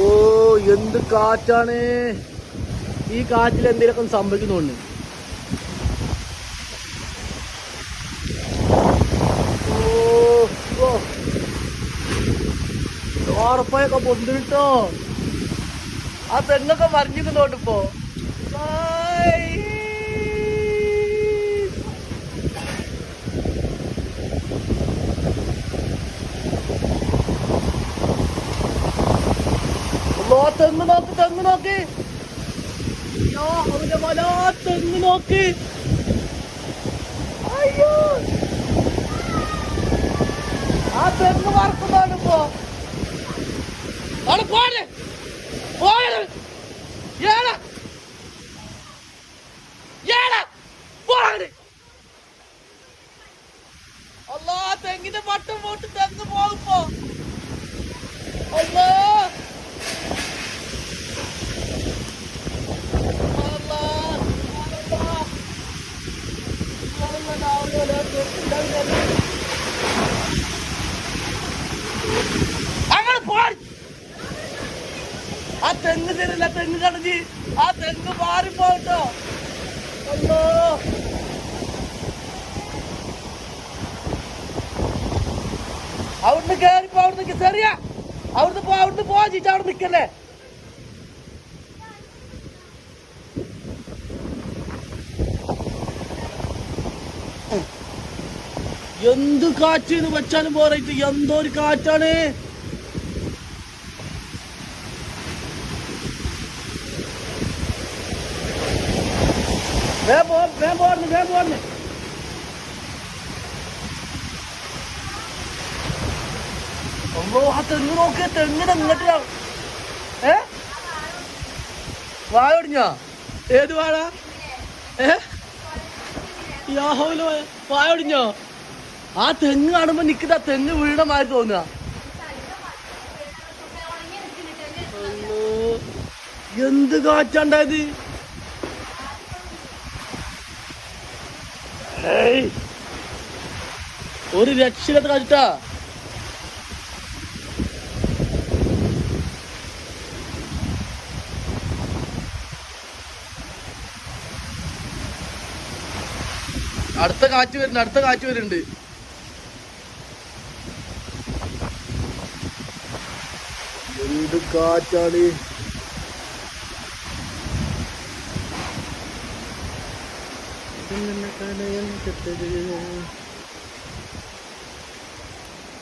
ഓ എന്ത് കാറ്റാണ് ഈ കാറ്റിൽ എന്തെങ്കിലുമൊക്കെ സംഭവിക്കുന്നുണ്ട്. ഉറപ്പായൊക്കെ പൊന്തിട്ടോ ആ തെങ്ങൊക്കെ മറിഞ്ഞിരിക്കുന്നോണ്ട് ഇപ്പോ. തെങ്ങ് നോക്ക് തെങ്ങ് നോക്ക് തെങ്ങ് നോക്ക്. അയ്യോ ആ തെങ്ങ് വറക്കുന്നതാണ് ഇപ്പോ. അല്ലാ തെങ്ങിന്റെ പട്ടം പോട്ട് തെങ്ങ് പോകുമ്പോ അല്ലാ അങ്ങനെ പോയി. ആ തെങ്ങ് തരില്ല, തെങ്ങ് കടഞ്ഞ് ആ തെങ്ങ് മാറിപ്പോട്ടോ. അല്ലോ അവിടുന്ന് കേറിപ്പോ, അവിടുന്ന് ചെറിയ അവിടുന്ന് പോവാ ചീച്ച, അവിടെ നിക്കല്ലേ. എന്ത് കാറ്റ് എന്ന് വെച്ചാലും പോരായിട്ട് എന്തോ ഒരു കാറ്റാണ്. തെങ്ങ് നോക്കിയ തെങ്ങിന് ഇങ്ങോട്ട് വാഴ ഒടിഞ്ഞോ? ഏത് വാഴ? വാഴ ഒടിഞ്ഞോ? ആ തെങ്ങ് കാണുമ്പോ നിക്കുന്ന തെങ്ങ് വീണ മാതിരി തോന്നുക. എന്ത് കാറ്റാണ്ടായത്. ഒരു രക്ഷയില്ലാത്ത കാറ്റാ. അടുത്ത കാറ്റ് വരുന്നുണ്ട്. എന്ത് കാറ്റാണ്.